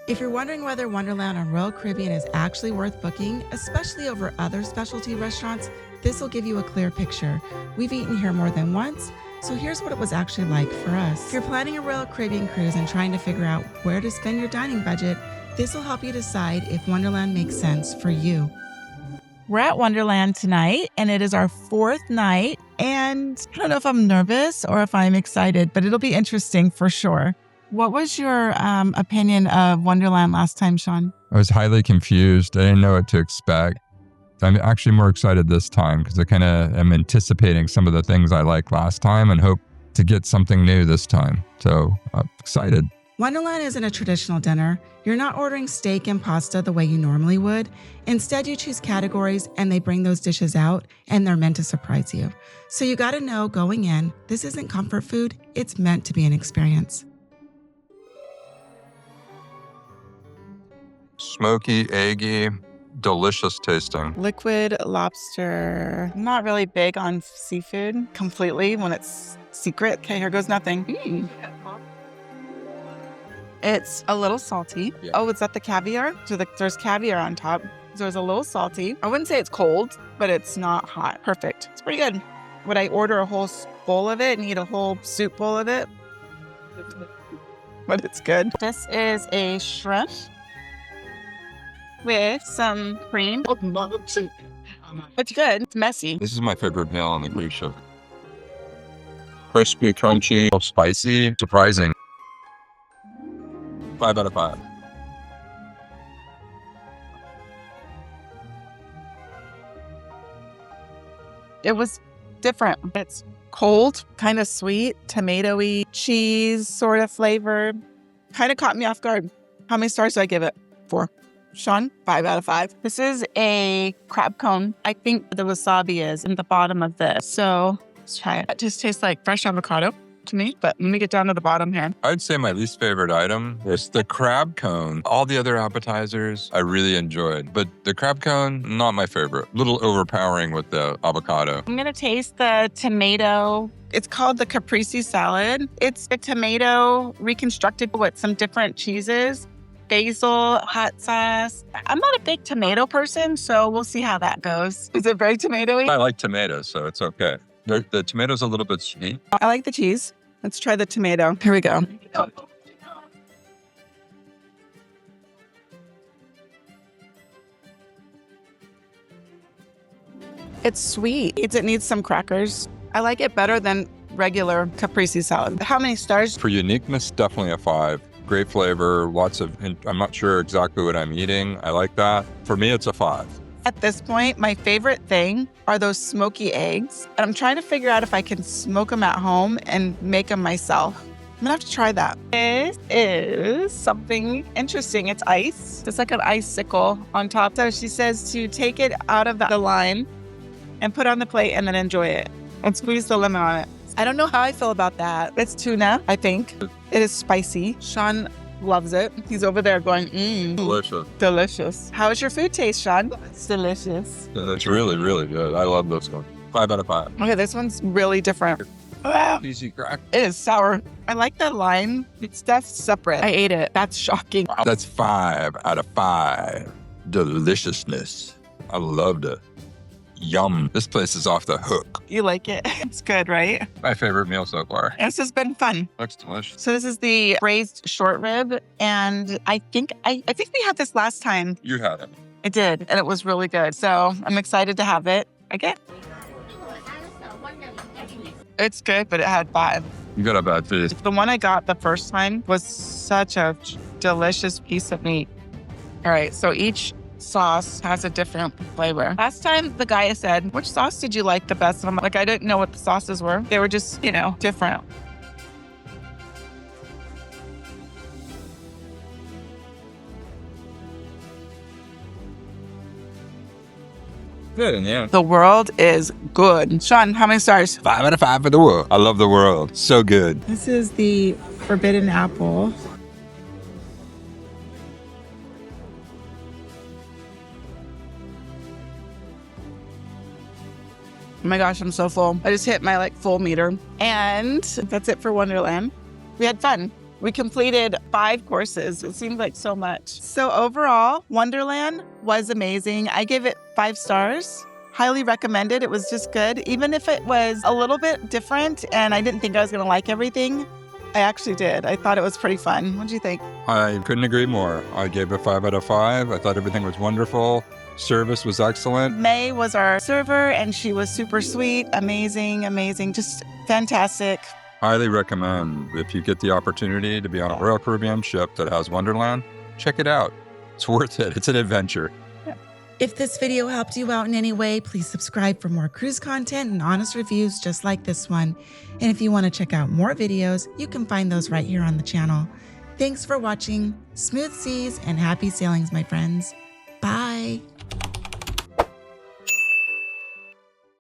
If you're wondering whether Wonderland on Royal Caribbean is actually worth booking, especially over other specialty restaurants, this will give you a clear picture. We've eaten here more than once, so here's what it was actually like for us. If you're planning a Royal Caribbean cruise and trying to figure out where to spend your dining budget, this will help you decide if Wonderland makes sense for you. We're at Wonderland tonight, and it is our 4th night, and I don't know if I'm nervous or if I'm excited, but it'll be interesting for sure. What was your opinion of Wonderland last time, Sean? I was highly confused. I didn't know what to expect. I'm actually more excited this time because I kind of am anticipating some of the things I liked last time and hope to get something new this time. So I'm excited. Wonderland isn't a traditional dinner. You're not ordering steak and pasta the way you normally would. Instead, you choose categories and they bring those dishes out and they're meant to surprise you. So you got to know going in, this isn't comfort food. It's meant to be an experience. Smoky, eggy, delicious tasting. Liquid lobster. I'm not really big on seafood completely when it's secret. Okay, here goes nothing. It's a little salty. Yeah. Oh, is that the caviar? So there's caviar on top. So it's a little salty. I wouldn't say it's cold, but it's not hot. Perfect. It's pretty good. Would I order a whole bowl of it and eat a whole soup bowl of it? But it's good. This is a shrimp with some cream. It's good. It's messy. This is my favorite meal on the cruise ship. Crispy, crunchy, spicy, surprising. 5 out of 5. It was different. It's cold, kind of sweet, tomatoey, cheese sort of flavor. Kind of caught me off guard. How many stars do I give it? 4. Sean, 5 out of 5. This is a crab cone. I think the wasabi is in the bottom of this. So let's try it. It just tastes like fresh avocado to me, but let me get down to the bottom here. I'd say my least favorite item is the crab cone. All the other appetizers I really enjoyed, but the crab cone, not my favorite. A little overpowering with the avocado. I'm going to taste the tomato. It's called the caprese salad. It's a tomato reconstructed with some different cheeses, basil, hot sauce. I'm not a big tomato person, so we'll see how that goes. Is it very tomatoey? I like tomatoes, so it's okay. The tomato's a little bit sweet. I like the cheese. Let's try the tomato. Here we go. It's sweet. It needs some crackers. I like it better than regular caprese salad. How many stars? For uniqueness, definitely a 5. Great flavor, I'm not sure exactly what I'm eating. I like that. For me, it's a 5. At this point, my favorite thing are those smoky eggs. And I'm trying to figure out if I can smoke them at home and make them myself. I'm gonna have to try that. This is something interesting. It's ice. It's like an icicle on top. So she says to take it out of the line and put it on the plate and then enjoy it. And squeeze the lemon on it. I don't know how I feel about that. It's tuna, I think. It is spicy. Sean loves it. He's over there going, Delicious. delicious. How is your food taste, Sean? It's delicious. It's really, really good. I love this one. 5 out of 5. Okay, this one's really different. Wow. Easy crack. It is sour. I like the lime. It's that's separate. I ate it. That's shocking. That's 5 out of 5. Deliciousness. I loved it. Yum. This place is off the hook. You like it? It's good, right? My favorite meal so far. This has been fun. Looks delicious. So this is the braised short rib, and I think we had this last time. You had it. I did, and it was really good. So I'm excited to have it again. It's good, but it had 5. You got a bad face. The one I got the first time was such a delicious piece of meat. All right, so each sauce has a different flavor. Last time the guy said, which sauce did you like the best? And I'm like, I didn't know what the sauces were. They were just, different. Good, yeah. The world is good. Sean, how many stars? 5 out of 5 for the world. I love the world. So good. This is the forbidden apple. Oh my gosh, I'm so full. I just hit my full meter. And that's it for Wonderland. We had fun. We completed 5 courses. It seemed like so much. So overall, Wonderland was amazing. I gave it 5 stars. Highly recommended. It was just good. Even if it was a little bit different and I didn't think I was going to like everything, I actually did. I thought it was pretty fun. What do you think? I couldn't agree more. I gave it 5 out of 5. I thought everything was wonderful. Service was excellent. May was our server and she was super sweet, amazing, just fantastic. Highly recommend. If you get the opportunity to be on a Royal Caribbean ship that has Wonderland, check it out. It's worth it. It's an adventure. If this video helped you out in any way, please subscribe for more cruise content and honest reviews just like this one. And if you want to check out more videos, you can find those right here on the channel. Thanks for watching. Smooth seas and happy sailings, my friends. Bye.